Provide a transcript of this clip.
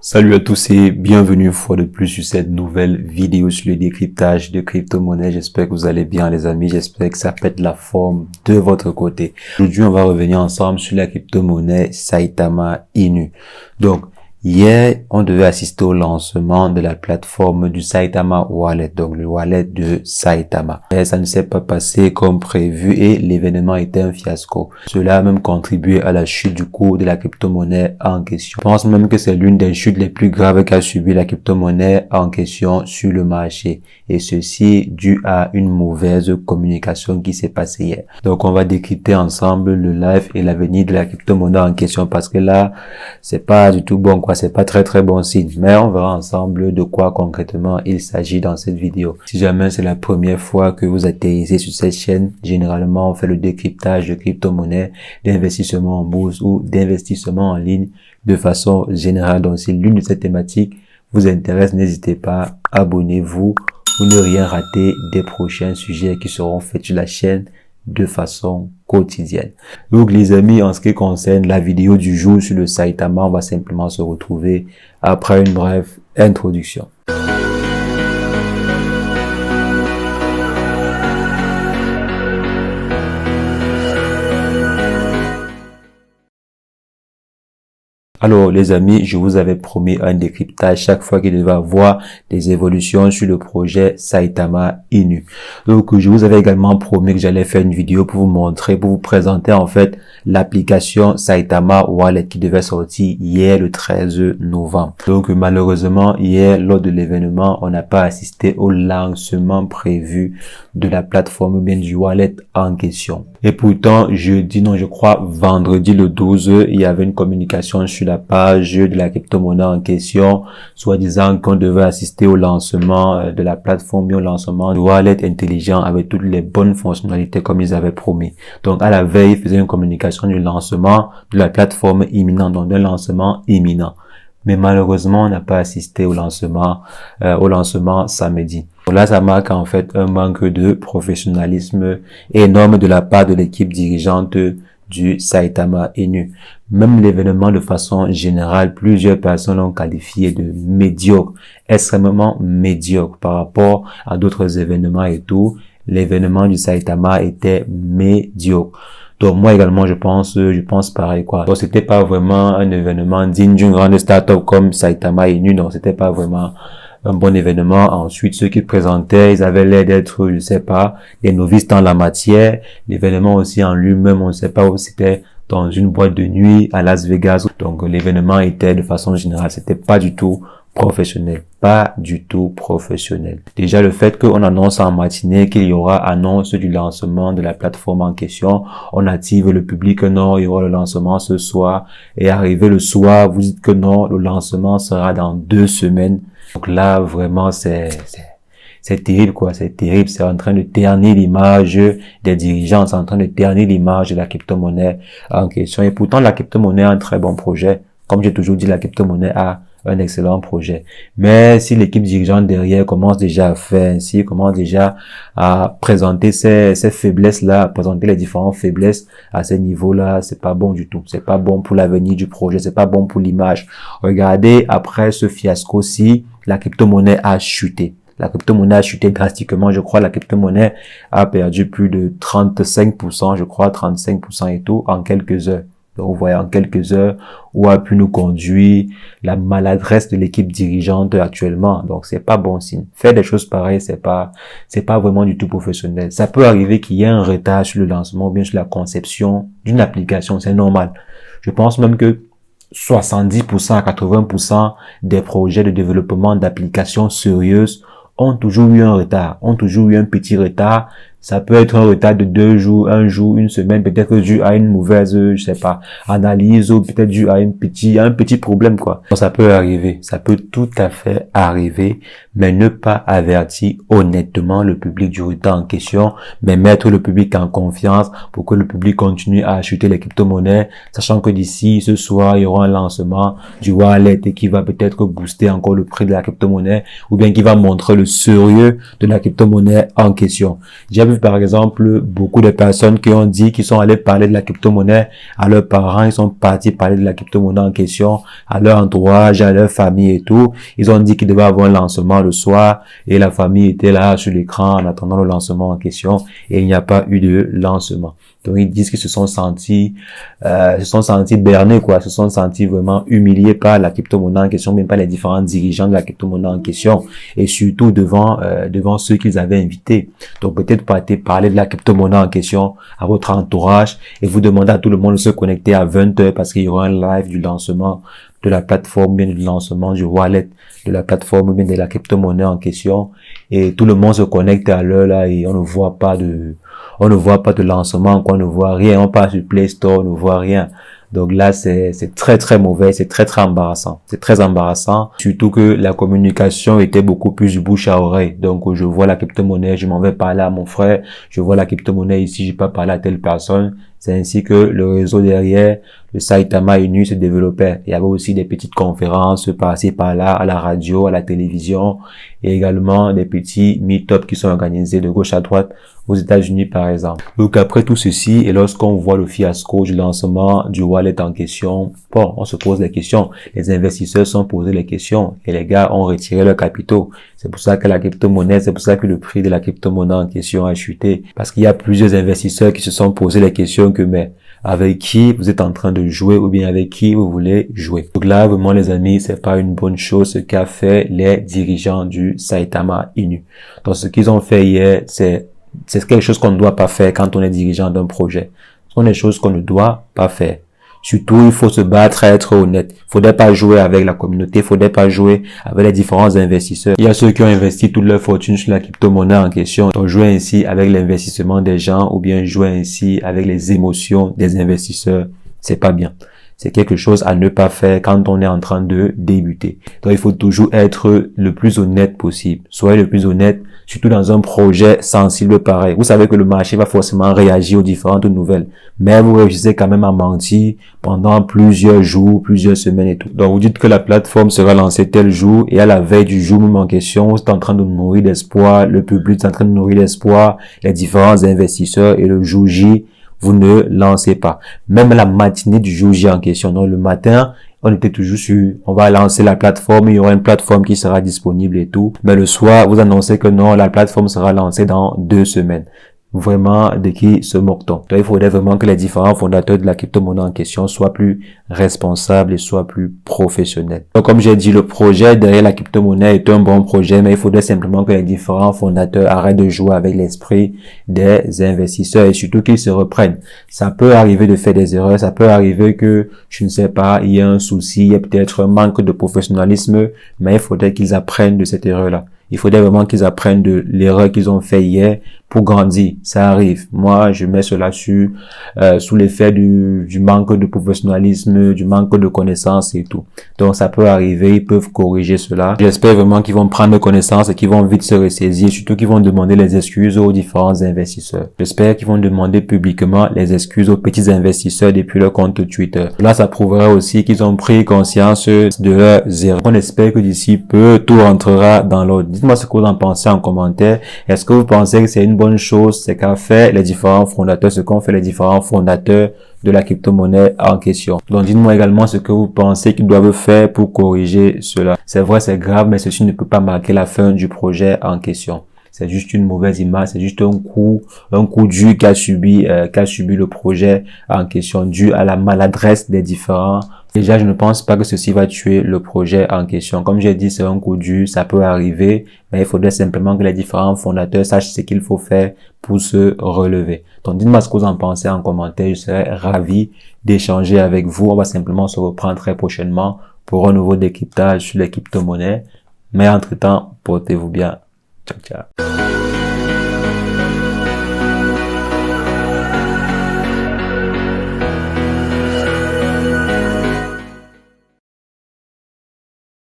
Salut à tous et bienvenue une fois de plus sur cette nouvelle vidéo sur le décryptage de crypto-monnaie. J'espère que vous allez bien les amis, j'espère que ça pète la forme de votre côté. Aujourd'hui, on va revenir ensemble sur la crypto-monnaie Saitama Inu. Donc, hier, on devait assister au lancement de la plateforme du Saitama Wallet, donc le wallet de Saitama. Et ça ne s'est pas passé comme prévu et l'événement était un fiasco. Cela a même contribué à la chute du cours de la crypto-monnaie en question. Je pense même que c'est l'une des chutes les plus graves qu'a subi la crypto-monnaie en question sur le marché. Et ceci dû à une mauvaise communication qui s'est passée hier. Donc on va décrypter ensemble le live et l'avenir de la crypto-monnaie en question parce que là, c'est pas du tout bon quoi. C'est pas très bon signe, mais on verra ensemble de quoi concrètement il s'agit dans cette vidéo. Si jamais c'est la première fois que vous atterrissez sur cette chaîne, généralement on fait le décryptage de crypto-monnaie, d'investissement en bourse ou d'investissement en ligne de façon générale. Donc si l'une de ces thématiques vous intéresse, n'hésitez pas, abonnez-vous pour ne rien rater des prochains sujets qui seront faits sur la chaîne de façon quotidienne. Donc les amis, en ce qui concerne la vidéo du jour sur le Saitama, on va simplement se retrouver après une brève introduction. Alors les amis, je vous avais promis un décryptage chaque fois qu'il devait avoir des évolutions sur le projet Saitama Inu. Donc je vous avais également promis que j'allais faire une vidéo pour vous montrer, pour vous présenter en fait l'application Saitama Wallet qui devait sortir hier le 13 novembre. Donc malheureusement hier lors de l'événement, on n'a pas assisté au lancement prévu de la plateforme ou bien du wallet en question. Et pourtant je crois vendredi le 12, il y avait une communication sur la page de la crypto-monnaie en question, soit disant qu'on devait assister au lancement de la plateforme et au lancement du wallet intelligent avec toutes les bonnes fonctionnalités comme ils avaient promis. Donc à la veille, ils faisaient une communication du lancement de la plateforme imminent, donc d'un lancement imminent. Mais malheureusement, on n'a pas assisté au lancement samedi. Donc là, ça marque en fait un manque de professionnalisme énorme de la part de l'équipe dirigeante du Saitama Inu. Même l'événement de façon générale, plusieurs personnes l'ont qualifié de médiocre, extrêmement médiocre par rapport à d'autres événements et tout. L'événement du Saitama était médiocre. Donc moi également je pense pareil quoi. Donc c'était pas vraiment un événement digne d'une grande startup comme Saitama Inu, donc c'était pas vraiment un bon événement. Ensuite, ceux qui présentaient, ils avaient l'air d'être, je sais pas, des novices dans la matière. L'événement aussi en lui-même, on ne sait pas où c'était, dans une boîte de nuit à Las Vegas. Donc l'événement était de façon générale, c'était pas du tout professionnel, pas du tout professionnel. Déjà le fait qu'on annonce en matinée qu'il y aura annonce du lancement de la plateforme en question, on active le public que non, il y aura le lancement ce soir, et arrivé le soir, vous dites que non, le lancement sera dans 2 semaines. Donc là vraiment c'est terrible quoi, c'est terrible, c'est en train de ternir l'image des dirigeants, c'est en train de ternir l'image de la crypto-monnaie en question. Et pourtant la crypto-monnaie a un très bon projet. Comme j'ai toujours dit, la crypto-monnaie a un excellent projet. Mais si l'équipe dirigeante derrière commence déjà à faire ainsi, commence déjà à présenter ces faiblesses-là, à présenter les différentes faiblesses à ces niveaux-là, c'est pas bon du tout. C'est pas bon pour l'avenir du projet, c'est pas bon pour l'image. Regardez, après ce fiasco-ci, la crypto-monnaie a chuté. La crypto-monnaie a chuté drastiquement. Je crois la crypto-monnaie a perdu plus de 35%, je crois 35% et tout en quelques heures. Donc, vous voyez en quelques heures où a pu nous conduire la maladresse de l'équipe dirigeante actuellement. Donc, c'est pas bon signe. Faire des choses pareilles, c'est pas vraiment du tout professionnel. Ça peut arriver qu'il y ait un retard sur le lancement ou bien sur la conception d'une application. C'est normal. Je pense même que 70% à 80% des projets de développement d'applications sérieuses ont toujours eu un retard, ont toujours eu un petit retard. Ça peut être un retard de 2 jours, 1 jour, 1 semaine, peut-être dû à une mauvaise, je sais pas, analyse ou peut-être dû à un petit problème, quoi. Donc, ça peut arriver. Ça peut tout à fait arriver, mais ne pas avertir honnêtement le public du retard en question, mais mettre le public en confiance pour que le public continue à acheter les crypto-monnaies, sachant que d'ici ce soir, il y aura un lancement du wallet qui va peut-être booster encore le prix de la crypto-monnaie ou bien qui va montrer le sérieux de la crypto-monnaie en question. J'ai vu par exemple beaucoup de personnes qui ont dit qu'ils sont allés parler de la crypto-monnaie à leurs parents, ils sont partis parler de la crypto-monnaie en question, à leur entourage, à leur famille et tout. Ils ont dit qu'ils devaient avoir un lancement le soir et la famille était là sur l'écran en attendant le lancement en question et il n'y a pas eu de lancement. Donc ils disent qu'ils se sont sentis bernés, quoi, se sont sentis vraiment humiliés par la crypto-monnaie en question, même pas les différents dirigeants de la crypto-monnaie en question, et surtout devant ceux qu'ils avaient invités. Donc peut-être parler de la crypto-monnaie en question à votre entourage et vous demander à tout le monde de se connecter à 20h parce qu'il y aura un live du lancement de la plateforme, bien du lancement du wallet de la plateforme, bien de la crypto-monnaie en question, et tout le monde se connecte à l'heure là et on ne voit pas de lancement, on ne voit rien, on passe sur Play Store, on ne voit rien. Donc là, c'est très très mauvais, c'est très très embarrassant. C'est très embarrassant, surtout que la communication était beaucoup plus du bouche à oreille. Donc je vois la crypto-monnaie, je m'en vais parler à mon frère, je vois la crypto-monnaie ici, je peux parler à telle personne. C'est ainsi que le réseau derrière, le Saitama Inu se développait. Il y avait aussi des petites conférences par-ci par-là, à la radio, à la télévision, et également des petits meet-up qui sont organisés de gauche à droite aux États-Unis par exemple. Donc après tout ceci, et lorsqu'on voit le fiasco du lancement du wallet en question, bon, on se pose des questions. Les investisseurs sont posés les questions et les gars ont retiré leurs capitaux. C'est pour ça que la crypto-monnaie, c'est pour ça que le prix de la crypto-monnaie en question a chuté. Parce qu'il y a plusieurs investisseurs qui se sont posés les questions que, mais avec qui vous êtes en train de jouer ou bien avec qui vous voulez jouer. Donc là, vraiment les amis, c'est pas une bonne chose ce qu'a fait les dirigeants du Saitama Inu. Donc ce qu'ils ont fait hier, c'est quelque chose qu'on ne doit pas faire quand on est dirigeant d'un projet. Ce sont des choses qu'on ne doit pas faire. Surtout, il faut se battre à être honnête. Il faudrait pas jouer avec la communauté, il faudrait pas jouer avec les différents investisseurs. Il y a ceux qui ont investi toute leur fortune sur la crypto-monnaie en question. Donc, jouer ainsi avec l'investissement des gens ou bien jouer ainsi avec les émotions des investisseurs, c'est pas bien. C'est quelque chose à ne pas faire quand on est en train de débuter. Donc, il faut toujours être le plus honnête possible. Soyez le plus honnête, surtout dans un projet sensible pareil. Vous savez que le marché va forcément réagir aux différentes nouvelles. Mais vous réussissez quand même à mentir pendant plusieurs jours, plusieurs semaines et tout. Donc, vous dites que la plateforme sera lancée tel jour et à la veille du jour même en question, vous êtes en train de nourrir d'espoir, le public est en train de nourrir d'espoir, les différents investisseurs et le jour J, vous ne lancez pas. Même la matinée du jour J en question, donc le matin, on était toujours sur, on va lancer la plateforme, il y aura une plateforme qui sera disponible et tout. Mais le soir, vous annoncez que non, la plateforme sera lancée dans 2 semaines. Vraiment, de qui se moque-t-on? Donc, il faudrait vraiment que les différents fondateurs de la crypto-monnaie en question soient plus responsables et soient plus professionnels. Donc, comme j'ai dit, le projet derrière la crypto-monnaie est un bon projet, mais il faudrait simplement que les différents fondateurs arrêtent de jouer avec l'esprit des investisseurs et surtout qu'ils se reprennent. Ça peut arriver de faire des erreurs, ça peut arriver que, je ne sais pas, il y a un souci, il y a peut-être un manque de professionnalisme, mais il faudrait qu'ils apprennent de cette erreur-là. Il faudrait vraiment qu'ils apprennent de l'erreur qu'ils ont fait hier pour grandir. Ça arrive. Moi, je mets cela sous l'effet du manque de professionnalisme, du manque de connaissances et tout. Donc, ça peut arriver. Ils peuvent corriger cela. J'espère vraiment qu'ils vont prendre connaissance et qu'ils vont vite se ressaisir. Surtout qu'ils vont demander les excuses aux différents investisseurs. J'espère qu'ils vont demander publiquement les excuses aux petits investisseurs depuis leur compte Twitter. Là, ça prouverait aussi qu'ils ont pris conscience de leurs erreurs. On espère que d'ici peu, tout rentrera dans l'ordre. Dites-moi ce que vous en pensez en commentaire. Est-ce que vous pensez que c'est une bonne chose, c'est qu'ont fait les différents fondateurs, ce qu'ont fait les différents fondateurs de la crypto-monnaie en question? Donc, dites-moi également ce que vous pensez qu'ils doivent faire pour corriger cela. C'est vrai, c'est grave, mais ceci ne peut pas marquer la fin du projet en question. C'est juste une mauvaise image, c'est juste un coup dur qu'a subi le projet en question, dû à la maladresse des différents. Déjà, je ne pense pas que ceci va tuer le projet en question. Comme j'ai dit, c'est un coup dur, ça peut arriver, mais il faudrait simplement que les différents fondateurs sachent ce qu'il faut faire pour se relever. Donc, dites-moi ce que vous en pensez en commentaire. Je serais ravi d'échanger avec vous. On va simplement se reprendre très prochainement pour un nouveau décryptage sur les crypto-monnaies. Mais entre-temps, portez-vous bien. Ciao, ciao.